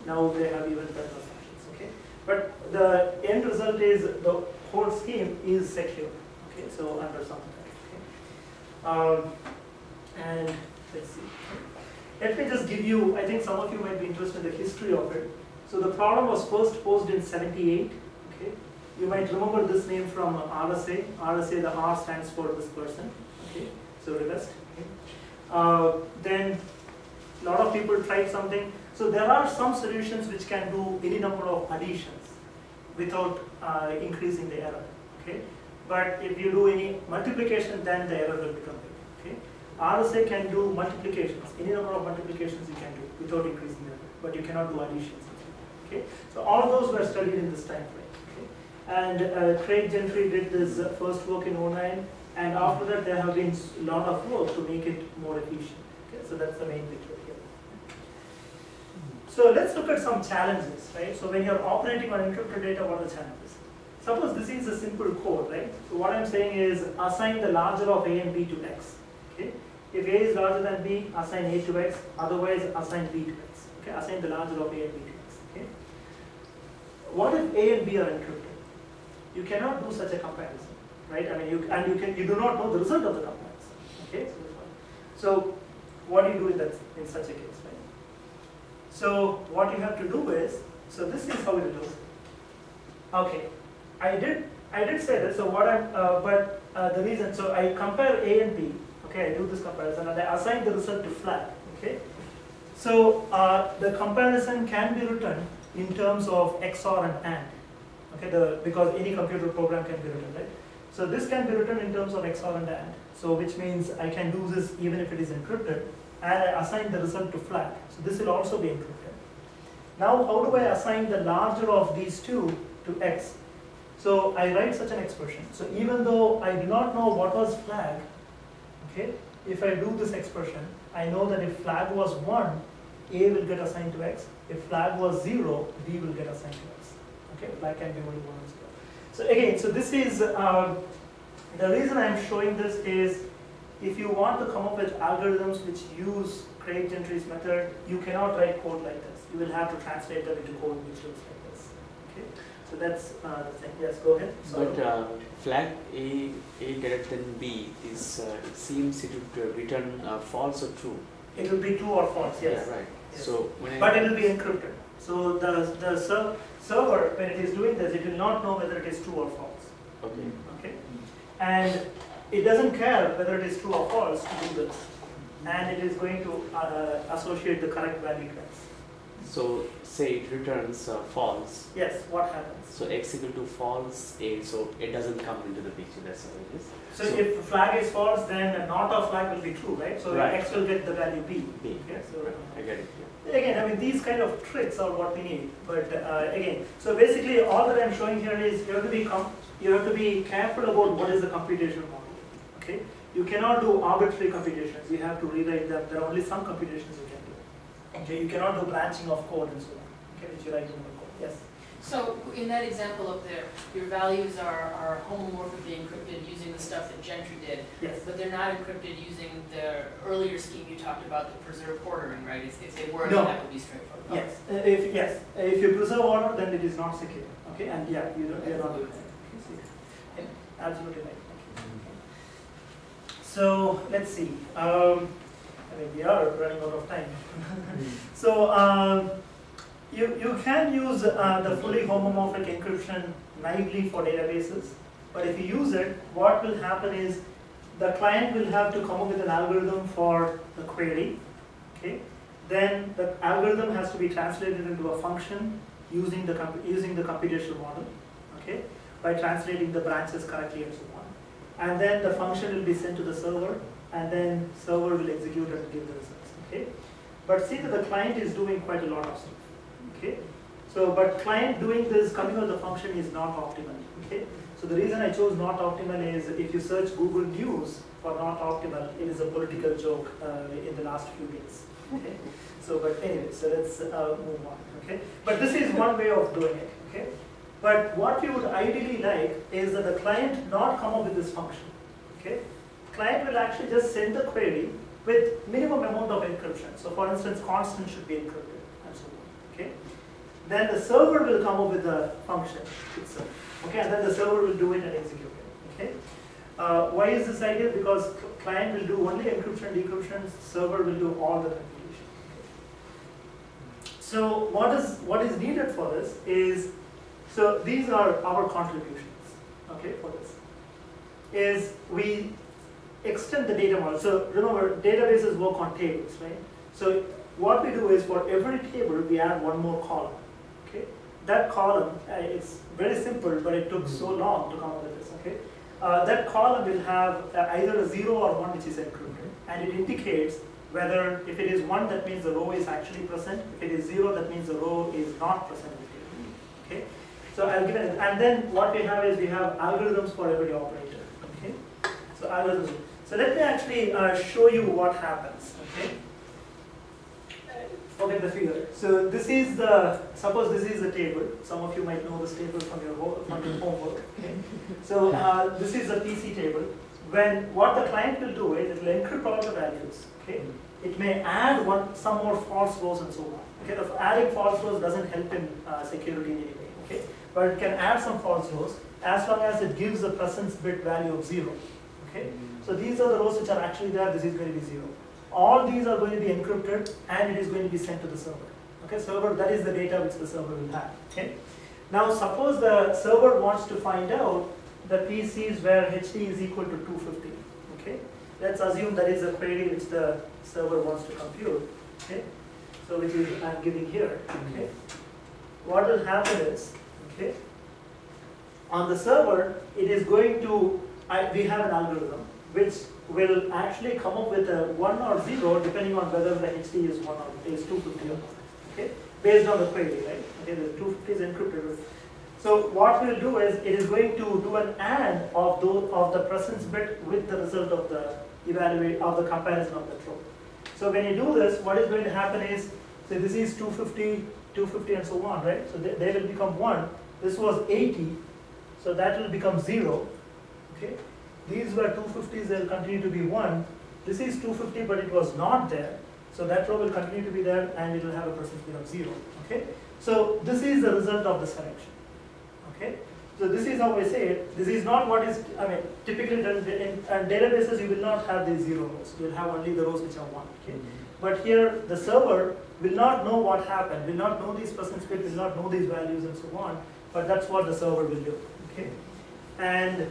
Now they have even better assumptions. Okay. But the end result is the whole scheme is secure. Okay. So under some. And let's see. Let me just give you, I think some of you might be interested in the history of it. So the problem was first posed in ~78. Okay, you might remember this name from RSA. RSA, the R stands for this person. Okay, so request. Okay. Then a lot of people tried something. So there are some solutions which can do any number of additions without increasing the error. Okay. But if you do any multiplication, then the error will become big. Okay? RSA can do multiplications, any number of multiplications you can do without increasing the error, but you cannot do additions. Okay? So all those were studied in this time frame. Okay? And Craig Gentry did this first work in '09, and after that there have been a lot of work to make it more efficient. Okay? So that's the main picture here. So let's look at some challenges, right? So when you're operating on encrypted data, what are the challenges? Suppose this is a simple code, right? So what I'm saying is assign the larger of A and B to X. Okay? If A is larger than B, assign A to X, otherwise assign B to X. Okay, assign the larger of A and B to X. Okay. What if A and B are encrypted? You cannot do such a comparison, right? I mean, you do not know the result of the comparison. Okay. So what do you do in such a case, right? So what you have to do is, so this is how it looks. Okay, I did say this. So what the reason, so I compare A and B. Okay, I do this comparison and I assign the result to flag. Okay, so the comparison can be written in terms of XOR and AND. Okay, because any computer program can be written, right? So this can be written in terms of XOR and AND. So which means I can do this even if it is encrypted, and I assign the result to flag. So this will also be encrypted. Now, how do I assign the larger of these two to X? So I write such an expression. So even though I do not know what was flag, okay, if I do this expression, I know that if flag was 1, A will get assigned to X. If flag was 0, B will get assigned to X. Okay, flag can be only 1 and 0. So again, so this is, the reason I'm showing this is, if you want to come up with algorithms which use Craig Gentry's method, you cannot write code like this. You will have to translate them into code which looks like this. Okay, so that's the thing. Yes, go ahead. But flag A greater than B is it seems it would return false or true. It will be true or false. Yes. Yeah, right. Yes. So when but it will be encrypted. So the server, when it is doing this, it will not know whether it is true or false. Okay. Okay, and it doesn't care whether it is true or false to do this, and it is going to associate the correct value to X. So say it returns false. Yes, what happens? So X equal to false A, so it doesn't come into the picture, that's how it is. So if the flag is false, then a not of flag will be true, right? So right. X will get the value B. B. Okay, so I get it. Yeah. again, I mean, these kind of tricks are what we need. But again, so basically all that I'm showing here is you have to be careful about what is the computational model. Okay, you cannot do arbitrary computations. You have to rewrite them. There are only some computations you can do. Okay, you cannot do branching of code and so on. Okay, which you write in the code. Yes. So in that example up there, your values are homomorphically encrypted using the stuff that Gentry did. Yes. But they're not encrypted using the earlier scheme you talked about, the preserved ordering, right? If they were, No. then that would be straightforward. Yes. If you preserve order, then it is not secure. Okay, and yeah, you're not doing it. Okay, absolutely right. So let's see. I mean, we are running out of time. So you can use the fully homomorphic encryption naively for databases, but if you use it, what will happen is the client will have to come up with an algorithm for the query. Okay, then the algorithm has to be translated into a function using the computational model. Okay, by translating the branches correctly and so on. And then the function will be sent to the server, and then server will execute and give the results. Okay, but see that the client is doing quite a lot of stuff. Okay, so but client doing this coming out of the function is not optimal. Okay, so the reason I chose not optimal is if you search Google News for not optimal, it is a political joke in the last few days. Okay, so but anyway, so let's move on. Okay, but this is one way of doing it. Okay. But what we would ideally like is that the client not come up with this function. Okay, client will actually just send the query with minimum amount of encryption. So for instance, constant should be encrypted and so on. Okay, then the server will come up with the function itself. Okay, and then the server will do it and execute it. Okay, why is this idea? Because client will do only encryption, decryption. Server will do all the computation. Okay. So what is needed for this is. So these are our contributions, okay, for this, is we extend the data model. So remember, databases work on tables, right? So what we do is for every table, we add one more column, okay? That column, it's very simple, but it took so long to come up with this, okay? That column will have either a 0 or 1 which is encrypted, and it indicates whether, if it is 1, that means the row is actually present. If it is 0, that means the row is not present in the table, okay? So I'll give it, and then what we have is we have algorithms for every operator. Okay, so algorithms. So let me actually show you what happens. Okay, forget the figure. So this is suppose this is the table. Some of you might know this table from your homework. Okay, so this is a PC table. What the client will do is it will encrypt all the values. Okay, it may add some more false rows and so on. Okay, the adding false rows doesn't help in security in any way. Okay, but it can add some false rows as long as it gives a presence bit value of 0. Okay, so these are the rows which are actually there. This is going to be 0. All these are going to be encrypted and it is going to be sent to the server. Okay, server, that is the data which the server will have. Okay, now suppose the server wants to find out the PCs where HD is equal to 250. Okay, let's assume that is a query which the server wants to compute. Okay, so which is I'm giving here. Okay, what will happen is, okay, on the server it is going to we have an algorithm which will actually come up with a 1 or 0 depending on whether the HD is 1 or is 250 or not. Okay, based on the query, right? Okay, the 250 is encrypted. So what we'll do is it is going to do an AND of the presence bit with the result of the the comparison of the row. So when you do this, what is going to happen is, so this is 250, 250 and so on, right? So they will become 1. This was 80, so that will become 0. Okay, these were 250s, they will continue to be 1. This is 250, but it was not there. So that row will continue to be there and it will have a presence bit of 0. Okay, so this is the result of the selection. Okay, so this is how I say it. This is not what is, typically in databases you will not have these 0 rows. You will have only the rows which are 1. Okay, but here the server will not know what happened, will not know these presence bits, will not know these values and so on. But that's what the server will do. Okay, and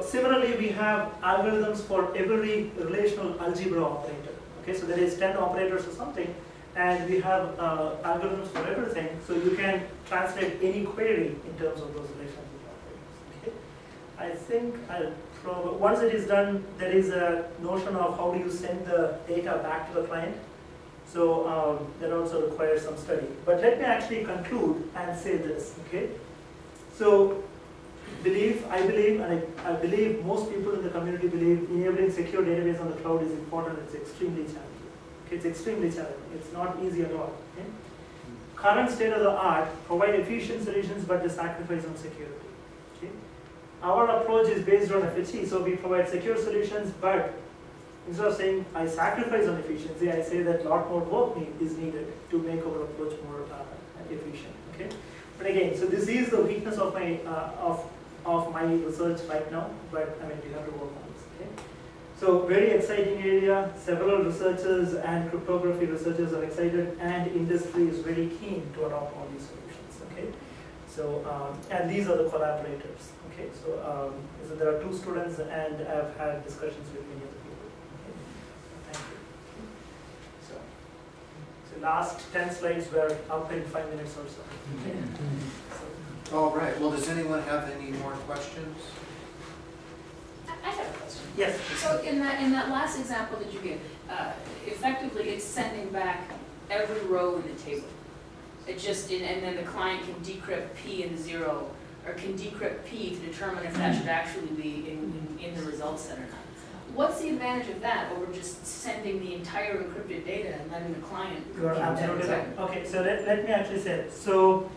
similarly we have algorithms for every relational algebra operator. Okay, so there is 10 operators or something, and we have algorithms for everything. So you can translate any query in terms of those relational operators. Okay, I think once it is done, there is a notion of how do you send the data back to the client. So that also requires some study. But let me actually conclude and say this. Okay, so I believe most people in the community believe enabling secure database on the cloud is important. It's extremely challenging. Okay, it's extremely challenging. It's not easy at all. Okay? Current state of the art provide efficient solutions, but they sacrifice on security. Okay? Our approach is based on FHE, so we provide secure solutions, but instead of saying I sacrifice on efficiency, I say that a lot more work is needed to make our approach more efficient. Okay? But again, so this is the weakness of my research right now, but we have to work on this. Okay? So very exciting area. Several researchers and cryptography researchers are excited, and industry is very keen to adopt all these solutions. Okay, so and these are the collaborators. Okay, so there are 2 students, and I've had discussions with many other people. Okay? Thank you. So last 10 slides were up in 5 minutes or so. Okay. All right. Well, does anyone have any more questions? I have a question. Yes. So in that last example that you gave, effectively it's sending back every row in the table. It just and then the client can decrypt P and 0, or can decrypt P to determine if that should actually be in the result set or not. What's the advantage of that over just sending the entire encrypted data and letting the client? You're absolutely right. Okay, so let me actually say it. So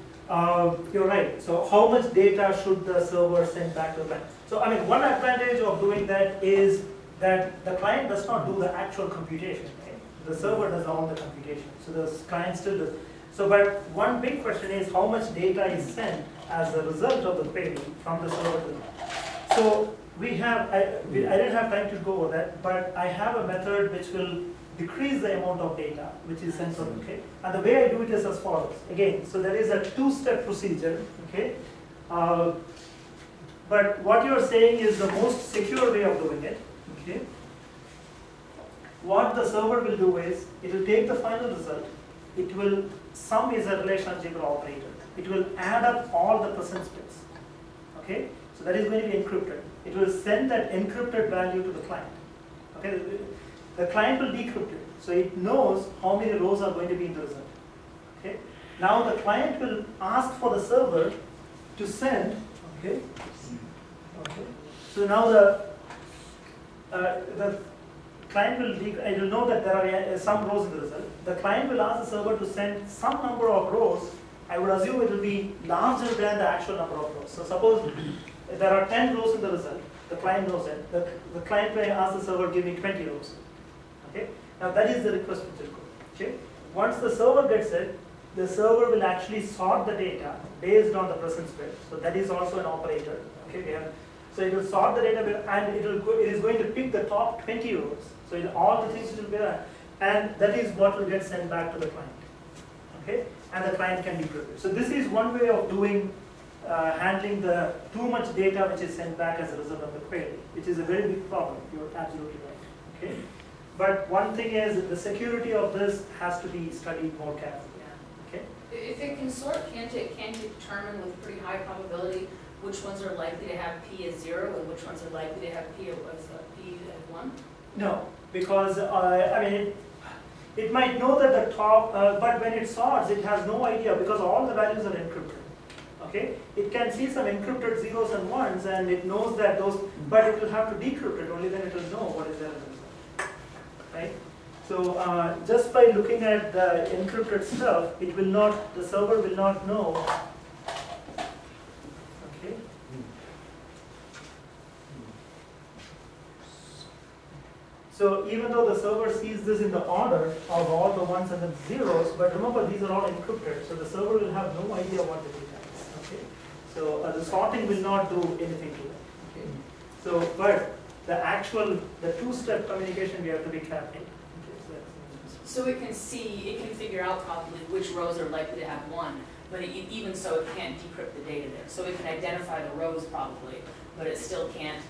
you're right. So how much data should the server send back to the client? So one advantage of doing that is that the client does not do the actual computation. Right? The server does all the computation. So the client still does. So, but one big question is how much data is sent as a result of the query from the server to the client. So we have, I didn't have time to go over that, but I have a method which will decrease the amount of data which is sent from, okay? And the way I do it is as follows. Again, so there is a 2-step procedure, okay? But what you're saying is the most secure way of doing it, okay? What the server will do is, it will take the final result, it will, sum is a relational algebra operator. It will add up all the presence bits, okay? So that is going to be encrypted. It will send that encrypted value to the client. Okay, the client will decrypt it, so it knows how many rows are going to be in the result. Okay, now the client will ask for the server to send. Okay, so now the client will know that there are some rows in the result. The client will ask the server to send some number of rows. I would assume it will be larger than the actual number of rows. So suppose there are 10 rows in the result. The client knows it. The client may ask the server, give me 20 rows. Okay? Now that is the request filter code. Okay. Once the server gets it, the server will actually sort the data based on the presence bit. So that is also an operator. Okay. So it will sort the data and it is going to pick the top 20 rows. So all the things will be there, and that is what will get sent back to the client. Okay. And the client can decrypt it. So this is one way of doing handling the too much data which is sent back as a result of the query, which is a very big problem. You're absolutely right. Okay. But one thing is the security of this has to be studied more carefully. Okay. If it can sort, can't it determine with pretty high probability which ones are likely to have P as 0 and which ones are likely to have P as 1? No, because I mean it might know that the top, but when it sorts, it has no idea because all the values are encrypted. Okay, it can see some encrypted zeros and ones, and it knows that those, but it will have to decrypt it. Only then it will know what is there in the result. Right. So just by looking at the encrypted stuff, it will not. The server will not know. Okay. So even though the server sees this in the order of all the ones and the zeros, but remember these are all encrypted, so the server will have no idea what the data is. Okay. So the sorting will not do anything to it. Okay. So, but the two-step communication we have to be careful. Okay. So it can figure out probably which rows are likely to have 1, but even so it can't decrypt the data there. So it can identify the rows probably, but it still can't.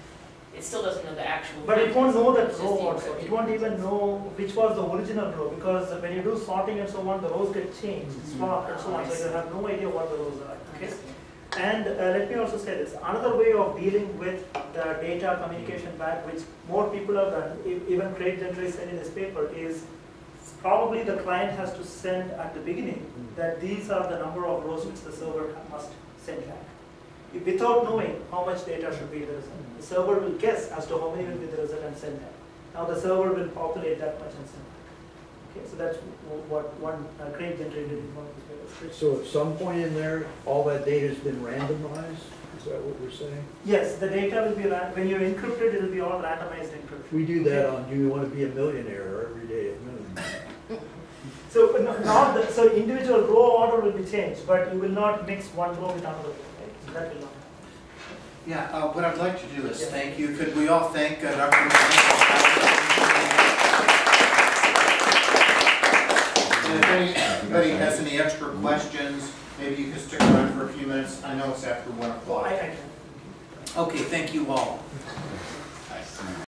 It still doesn't know the actual. But it won't know that row also. It won't even know which was the original row because when you do sorting and so on, the rows get changed, swapped and so on. So you have no idea what the rows are. Okay. And let me also say this. Another way of dealing with the data communication back, which more people have done, even Craig Gentry said in his paper, is probably the client has to send at the beginning that these are the number of rows which the server must send back. Without knowing how much data should be the result. The server will guess as to how many will be the result and send that. Now the server will populate that much and send back. Okay, so that's what one Craig generated in one of his papers. So at some point in there, all that data has been randomized? Is that what we're saying? Yes, the data will be, when you encrypt it, it will be all randomized encryption. We do that on Do You Want to Be a Millionaire every day at noon. So, so individual row order will be changed, but you will not mix one row with another row. That will not happen. Yeah, what I'd like to do is thank you. Could we all thank Dr. Mani? And if anybody has any extra questions, maybe you can stick around for a few minutes. I know it's after 1 o'clock. I can. Okay, thank you all.